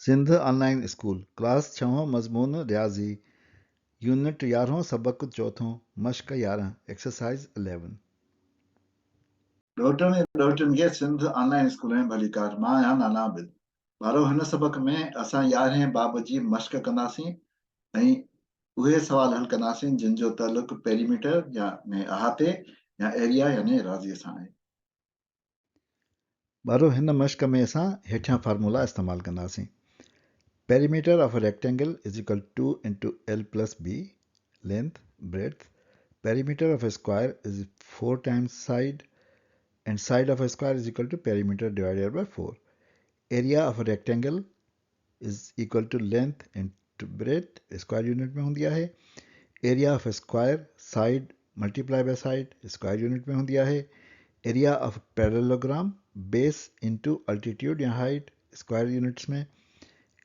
Sindh online school class 6 मज़मून रियाज़ी unit 11 सबक 4 मश्क 11 एक्सरसाइज 11 ॾोहिटनि खे सिंध ऑनलाइन स्कूल में भलीकार। मां आहियां नाला आबिद। ॿारो हिन सबक में असां 11हें बाब जी मश्क कंदासीं ऐं उहे सवाल हल कंदासीं जिन जो तालुक पेरीमीटर या में अहाते या एरिया यानी राज़ीअ सां आहे। ॿारो हिन मश्क में असां हेठियां फार्मूला इस्तेमालु कंदासीं। Perimeter of a rectangle is equal to into l plus b length breadth. Perimeter of a square is 4 times side and side of a square is equal to perimeter divided by 4. Area of a rectangle is equal to length into breadth square unit में होंदी है। Area of a square side multiply by side square unit में होंदी है। Area of a parallelogram base into altitude या height square units में।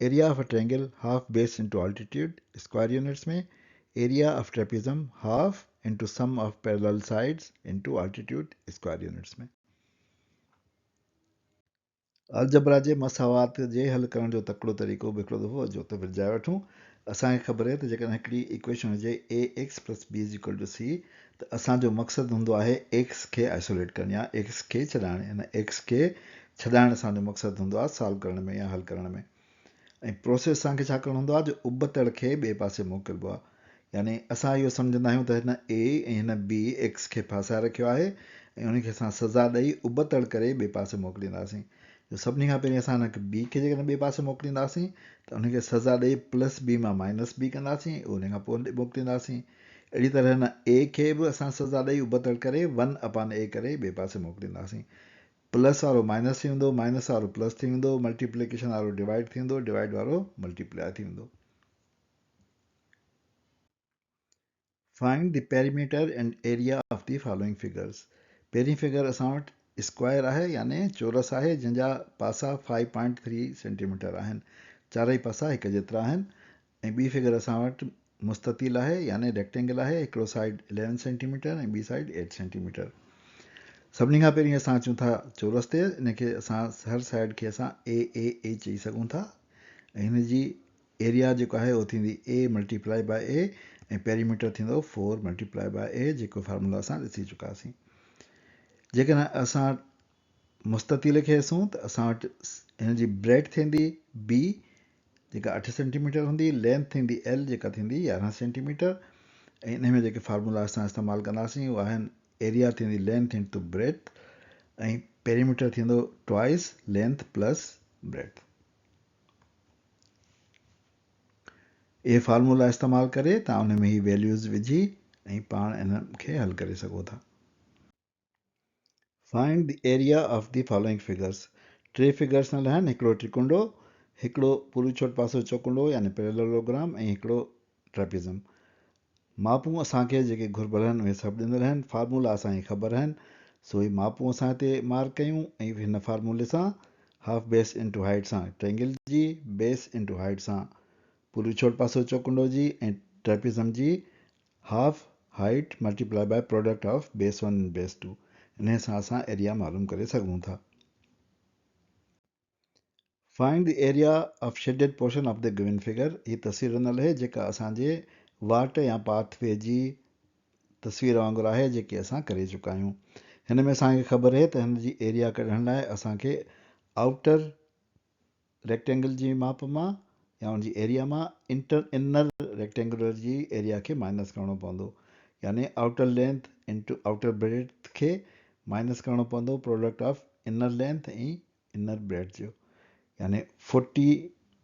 Area of a triangle half base into altitude square units में। Area of trapezium half into sum of parallel sides into altitude square units में। Algebra जे मसावात जे हल करण जो तकिड़ो तरीक़ो बि हिकिड़ो दफ़ो अचो त विझाए वठूं। असांखे ख़बर आहे त जेकॾहिं हिकिड़ी इक्वेशन हुजे a x plus b is equal to c त असांजो मक़सदु हूंदो आहे एक्स खे आइसोलेट करणु या एक्स खे छॾाइणु। हिन एक्स खे छॾाइणु असांजो मक़सदु हूंदो आहे सॉल्व करण में या हल करण में। ऐं प्रोसेस असांखे छा करणो हूंदो आहे जो उबतड़ खे ॿिए पासे मोकिलिबो आहे। यानी असां इहो सम्झंदा आहियूं त हिन ए ऐं हिन बी एक्स खे फासाए रखियो आहे ऐं उनखे असां सज़ा ॾेई उबतड़ करे ॿिए पासे मोकिलींदासीं। सभिनी खां पहिरीं असां हिनखे बी खे जेकॾहिं ॿिए पासे मोकिलींदासीं त उनखे सज़ा ॾेई प्लस बी मां माइनस बी कंदासीं, उन खां पोइ मोकिलींदासीं। अहिड़ी तरह हिन ए खे बि असां सज़ा ॾेई उबतड़ करे 1/a करे ॿिए पासे मोकिलींदासीं। प्लस वारो माइनस थी वेंदो, माइनस वारो प्लस थी वेंदो, मल्टीप्लिकेशन वारो डिवाइड थी वेंदो, डिवाइड वारो मल्टीप्लाई थी वेंदो। Find the perimeter and area of the following figures. पहिरीं फिगर असां वटि स्क्वायर आहे यानी चौरस आहे जंहिंजा पासा 5.3 सेंटीमीटर आहिनि। चारई पासा हिक जेतिरा आहिनि। ऐं ॿी फिगर असां वटि मुस्ततील आहे यानी रेक्टेंगल आहे। हिकिड़ो साइड 11 सेंटीमीटर ऐं ॿी साइड 8 सेंटीमीटर। सभिनी खां पहिरीं असां अचूं था चौरस ते। इनखे असां हर साइड खे असां ए चई सघूं था ऐं हिन जी एरिया जेको आहे उहो थींदी ए मल्टीप्लाई बाय ए ऐं पेरीमीटर थींदो 4 मल्टीप्लाई बाय ए, जेको फार्मूला असां ॾिसी चुकासीं। जेकॾहिं असां मुस्ततील खे ॾिसूं त असां वटि हिन जी ब्रेड थींदी बी जेका 8 सेंटीमीटर हूंदी, लेंथ थींदी एल जेका थींदी 11 सेंटीमीटर ऐं इन में जेके फार्मूला असां इस्तेमालु कंदासीं उहे आहिनि एरिया थींदी लेंथ इंटू ब्रेथ ऐं पेरीमीटर थींदो ट्वाइस लेंथ प्लस ब्रेथ। इहे फार्मूला इस्तेमालु करे तव्हां उन में ही वैल्यूज़ विझी ऐं पाण इन खे हल करे सघो था। Find the area of the following figures. टे फिगर्स न आहिनि, हिकिड़ो त्रिकुंडो, हिकिड़ो पूरी छोट पासो चौकुंडो यानी पैरेललोग्राम ऐं हिकिड़ो ट्रेपेज़म। मापूं असांखे जेके घुर्बल आहिनि उहे सभु ॾिनल आहिनि, फार्मूला असांखे ख़बर आहिनि, सो ही मापूं असां हिते मार्क कयूं ऐं हिन फार्मूले सां हाफ बेस इंटू हाइट सां ट्रेंगल जी, बेस इंटू हाइट सां पूरी छोट पासो चौकुंडो जी ऐं ट्रेपेज़म जी half height multiply by product of base 1 and base 2। इन सां असां एरिया मालूम करे सघूं था। Find the area of shaded portion of the given figure. ही तस्वीर ॾिनल आहे जेका असांजे वाट या पाथवे जी तस्वीर वांगुरु आहे जेके असां करे चुका आहियूं। हिन में असांखे ख़बर आहे त हिन जी एरिया कढण लाइ असांखे आउटर रेक्टेंगल जी माप मां या उन जी एरिया मां इनर रेक्टेंगुलर जी एरिया खे माइनस करणो पवंदो। यानी outer length into outer breadth खे माइनस करणो पवंदो प्रोडक्ट ऑफ इनर लेंथ ऐं इनर ब्रेथ जो। यानी 40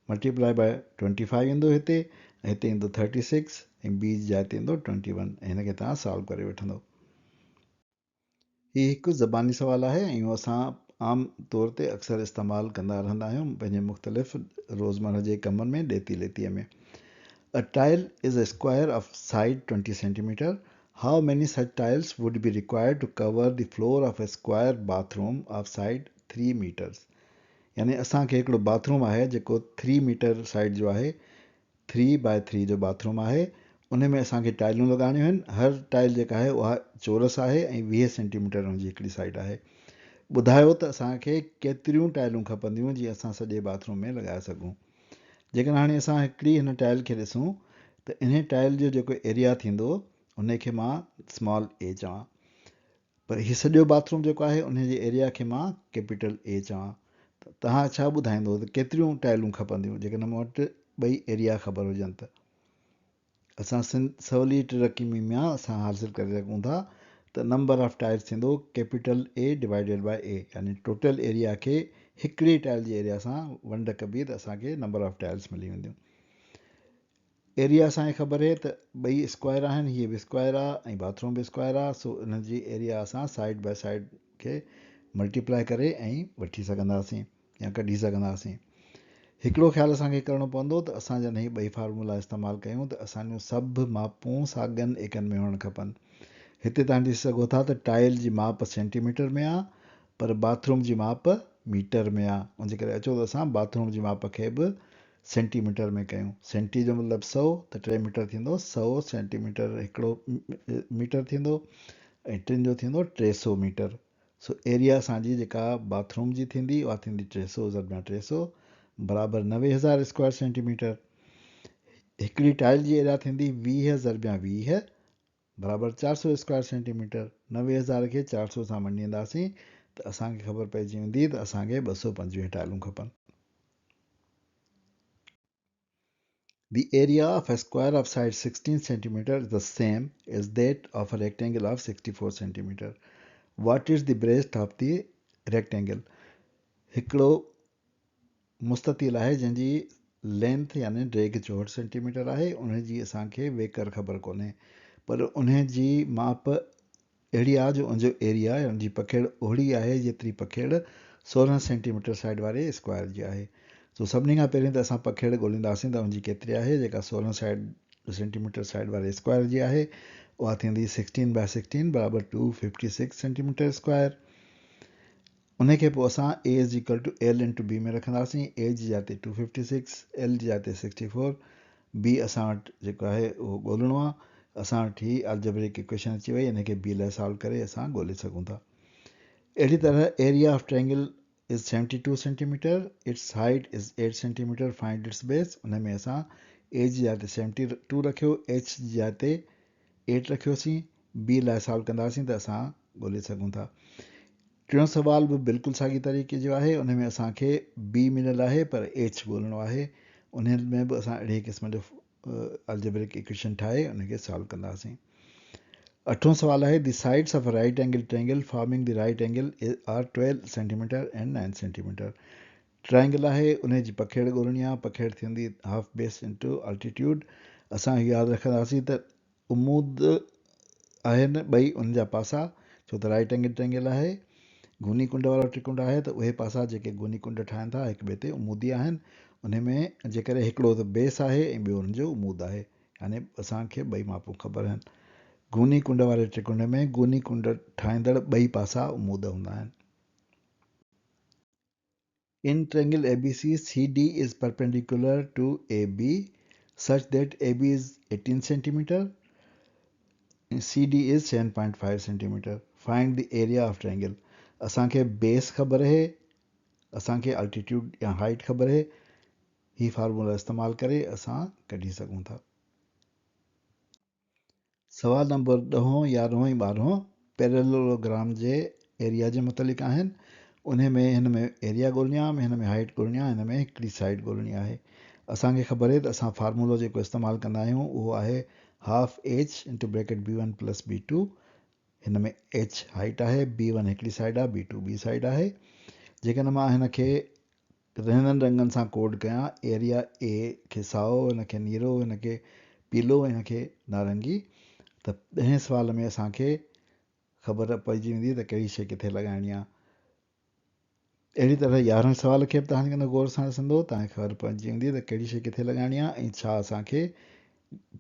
मल्टीप्लाई बाय 25 ईंदो हिते ऐं हिते ईंदो 36 ऐं ॿी जाइ ते ईंदो 21 ऐं हिनखे तव्हां सॉल्व करे वठंदो। हीउ हिकु ज़बानी सुवालु आहे ऐं इहो असां आम तौर ते अक्सर इस्तेमालु कंदा रहंदा आहियूं पंहिंजे मुख़्तलिफ़ रोज़मर्रा जे कमनि में ॾेती लेतीअ में। A tile is a square of side 20 centimeter. How many such tiles would be required to cover the floor of a square bathroom of side 3 meters? यानी असांखे हिकिड़ो बाथरूम आहे जेको 3 मीटर साइड जो आहे, 3x3 जो बाथरूम आहे। उन में असांखे टाइलूं लॻाइणियूं आहिनि। हर टाइल जेका आहे उहा चौरस आहे ऐं 20 सेंटीमीटर हुनजी हिकिड़ी साइड आहे। ॿुधायो त असांखे केतिरियूं टाइलूं खपंदियूं जीअं असां सॼे बाथरूम में लॻाए सघूं। जेकॾहिं हाणे असां हिकिड़ी हिन टाइल खे ॾिसूं त इन टाइल जो जेको एरिया थींदो उनखे मां स्मॉल ए चवां, पर हीउ सॼो बाथरूम जेको आहे उन जे एरिया खे मां कैपिटल ए चवां। त तव्हां छा ॿुधाईंदो त केतिरियूं टाइलूं खपंदियूं जेकॾहिं मूं वटि ॿई एरिया ख़बर हुजनि त? असां सवली तरक़ीमी में असां हासिलु करे सघूं था त नंबर ऑफ टाइल्स थींदो कैपिटल ए डिवाइडेड बाय ए, यानी टोटल एरिया खे हिकिड़ी टाइल जे एरिया सां वंड कबी त असांखे नंबर ऑफ टाइल्स मिली वेंदियूं। एरिया असांखे ख़बर आहे त ॿई स्क्वायर आहिनि, हीअ बि स्क्वायर आहे ऐं बाथरूम बि स्क्वायर आहे, सो इन जी एरिया असां साइड बाय साइड खे मल्टीप्लाए करे ऐं वठी सघंदासीं या कढी सघंदासीं। हिकिड़ो ख़्यालु असांखे करिणो पवंदो त असां जॾहिं हीअ ॿई फार्मूला इस्तेमालु कयूं त असांजूं सभु मापूं साॻियनि एकनि में हुअणु खपनि। हिते तव्हां ॾिसी सघो था त टाइल जी माप सेंटीमीटर में आहे पर बाथरूम जी माप मीटर में आहे, उनजे करे अचो त असां बाथरूम जी माप खे बि सेंटीमीटर में कयूं। सेंटी जो मतिलबु 100 त 3 मीटर थींदो, 100 सेंटीमीटर हिकिड़ो मीटर थींदो ऐं 3 जो थींदो 300 मीटर। सो एरिया असांजी जेका बाथरूम जी थींदी उहा थींदी 300 ज़रबा 300 बराबरि 90,000 स्क्वायर सेंटीमीटर। हिकिड़ी टाइल जी एरिया थींदी 20 ज़रबा 20 बराबरि 400 स्क्वायर सेंटीमीटर। 90,000 खे 400 सां मञींदासीं त असांखे ख़बर पइजी वेंदी त असांखे 225 टाइलूं खपनि। The area of a square of side 16 centimeter is the same as that of a rectangle of 64 centimeter. What is the breadth of the rectangle? हिकिड़ो मुस्ततील आहे जंहिंजी लेंथ यानी ड्रेग 64 सेंटीमीटर आहे, उनजी असांखे वेकर ख़बर कोन्हे, पर उनजी माप अहिड़ी आहे जो उनजो एरिया उनजी पखेड़ ओड़ी आहे जेतिरी पखेड़ 16 सेंटीमीटर साइड वारे स्क्वायर जी आहे। सो सभिनी खां पहिरीं त असां पखेड़ ॻोल्हींदासीं त उनजी केतिरी आहे, जेका 16 सेंटीमीटर साइड वारे स्क्वायर जी आहे उहा थींदी 16 बाय 16 बराबरि 256 सेंटीमीटर स्क्वायर। उनखे पोइ असां a is equal to l into b में रखंदासीं। ए जी जाइ ते 256, एल जी जाइ ते 64, बी असां वटि जेको आहे उहो ॻोल्हिणो आहे। असां वटि ही अलजेब्रिक इक्वेशन अची वई, इनखे बी लाइ सॉल्व करे असां ॻोल्हे सघूं था। अहिड़ी तरह area of triangle is 72 centimetre, it's height is 8 centimetre, find its base. उन में असां ए जी जाइ ते 72 रखियो, एच जी जाइ ते 8 रखियोसीं, बी लाइ सॉल्व कंदासीं त असां ॻोल्हे सघूं था। टियों सवाल बि बिल्कुलु साॻी तरीक़े जो आहे, उन में असांखे बी मिलियल आहे पर एच ॻोल्हणो आहे। उन में बि असां अहिड़े क़िस्म जो अलजेब्रिक इक्वेशन ठाहे उनखे सॉल्व कंदासीं। अठों सवाल आहे the sides of right angle triangle forming the right angle are 12 centimetre and 9 centimetre. Triangle आहे, उन जी पखेड़ ॻोल्हणी आहे, पखेड़ थींदी हाफ बेस इंटू अल्टीट्यूड। असां यादि रखंदासीं त उमूद आहिनि ॿई उन जा पासा, छो त राइट एंगल ट्रायंगल आहे, गूनी कुंड वारो त्रिकुंड आहे त उहे पासा जेके गूनी कुंड ठाहिनि था हिक ॿिए ते उमूदी आहिनि। उन में जेकॾहिं हिकिड़ो त बेस आहे ऐं ॿियो हुनजो उमूद आहे, यानी असांखे ॿई मापूं ख़बर आहिनि। गूनी कुंड वारे त्रिकुंड में गूनी कुंड ठाहींदड़ ॿई पासा उमूद हूंदा आहिनि। In triangle ABC, CD is perpendicular to AB such that AB is 18 centimeter and CD is 7.5 centimeter. Find the area of triangle. असांखे बेस ख़बर आहे, असांखे अल्टीट्यूड या हाइट ख़बर आहे, ही फार्मूला इस्तेमालु करे असां कढी सघूं था। सवाल नंबर 10, 11 ऐं 12 पैरेललोग्राम जे एरिया जे मुतलिक़ आहिनि। उन में हिन में एरिया ॻोल्हणी आहे, हिन में हाइट ॻोल्हणी आहे, हिन में हिकिड़ी साइड ॻोल्हणी आहे। असांखे ख़बर आहे त असां फार्मूलो जेको इस्तेमालु कंदा आहियूं उहो आहे half H into bracket B1 plus B2। हिन में एच हाइट आहे, B1 हिकिड़ी साइड आहे, B2 ॿी साइड आहे। जेकॾहिं मां हिन खे हिननि रंगनि सां कोड कयां, एरिया ए खे साओ, हिन खे नीरो, हिन खे पीलो, हिन खे नारंगी, त 10 सवाल में असांखे ख़बर पइजी वेंदी त कहिड़ी शइ किथे लॻाइणी आहे। अहिड़ी तरह 11 सवाल खे बि तव्हांखे गौर सां ॾिसंदो तव्हांखे ख़बर पइजी वेंदी त कहिड़ी शइ किथे लॻाइणी आहे ऐं छा असांखे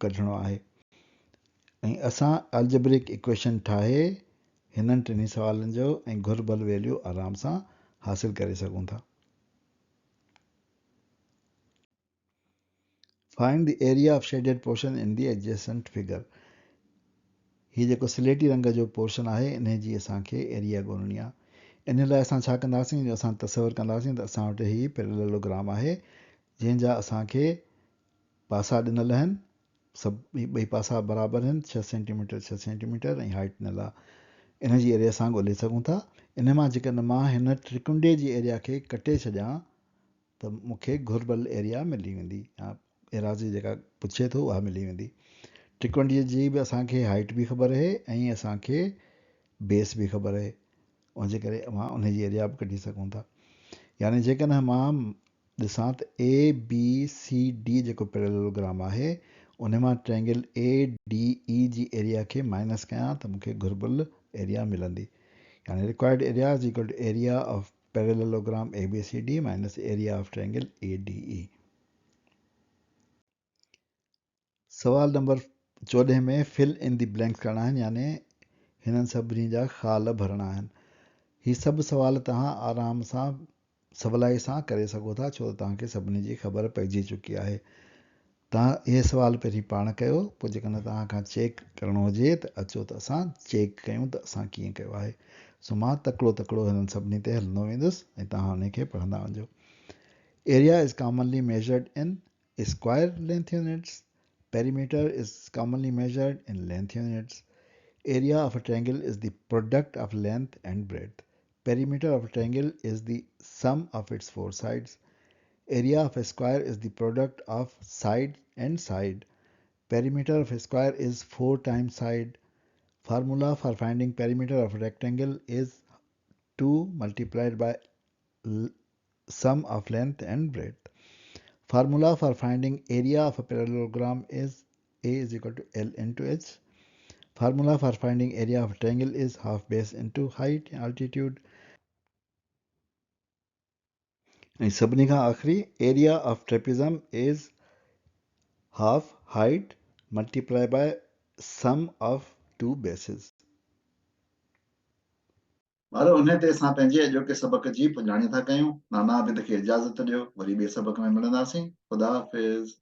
कढणो आहे। ऐं असां अलजेब्रिक इक्वेशन ठाहे हिननि टिनी सवालनि जो ऐं घुरबल वैल्यू आराम सां हासिलु करे सघूं था। Find the area of shaded portion in the adjacent figure. हीउ जेको स्लेटी रंग जो पोर्शन आहे इन जी असांखे एरिया ॻोल्हणी आहे। इन लाइ असां छा कंदासीं, जो असां तसवर कंदासीं त असां वटि हीउ पैरेललोग्राम आहे। जंहिंजा असांखे पासा ॾिनल आहिनि, सभु ॿई पासा बराबरि आहिनि, 6 सेंटीमीटर ऐं हाइट ॾिनल आहे। इन जी एरिया असां ॻोल्हे सघूं था। इन मां जेकॾहिं मां हिन त्रिकुंडे जी एरिया खे कटे छॾियां त मूंखे घुर्बल एरिया मिली वेंदी, या एराज़ी जेका पुछे थो उहा मिली वेंदी। त्रिकुंडीअ जी बि असांखे हाइट बि ख़बर आहे ऐं असांखे बेस बि ख़बर आहे, उनजे करे मां उनजी एरिया बि कढी सघूं था। यानी जेकॾहिं मां ॾिसां त ए बी सी डी जेको पैरेललोग्राम आहे उन मां ट्रायंगल ए डी ई जी एरिया खे माइनस कयां त मूंखे घुर्बल एरिया मिलंदी। यानी required area is equal to area of parallelogram A B C D minus area of triangle A D E. सवाल नंबर 14 में फिल इन द ब्लैंक्स करणा आहिनि, यानी हिननि सभिनी जा ख़ाल भरणा आहिनि। ही सभु सवाल तव्हां आराम सां सवलाई सां करे सघो था, छो त तव्हांखे सभिनी जी ख़बर पइजी चुकी आहे। तव्हां इहे सवाल पहिरीं पाण कयो, पोइ जेकॾहिं तव्हां खां चेक करिणो हुजे त अचो त असां चेक कयूं त असां कीअं कयो आहे। सो मां तकिड़ो तकिड़ो हिननि सभिनी ते हलंदो वेंदुसि ऐं तव्हां उनखे पढ़ंदा वञिजो। Area is commonly measured in square length units. Perimeter is commonly measured in length units. Area of a triangle is the product of length and breadth. Perimeter of a triangle is the sum of its four sides. Area of a square is the product of side and side. Perimeter of a square is 4 times side. Formula for finding perimeter of a rectangle is 2 multiplied by sum of length and breadth. Formula for finding area of a parallelogram is A is equal to L into H. Formula for finding area of a triangle is half base into height and altitude. And सभिनी खां आखिरी area of trapezium is half height multiplied by sum of two bases. ॿारो उन ते असां पंहिंजे अॼोके सबक जी पुॼाणी था कयूं। नाना आबिद खे इजाज़त ॾियो, वरी ॿिए सबक में मिलंदासीं। ख़ुदा हाफ़िज़।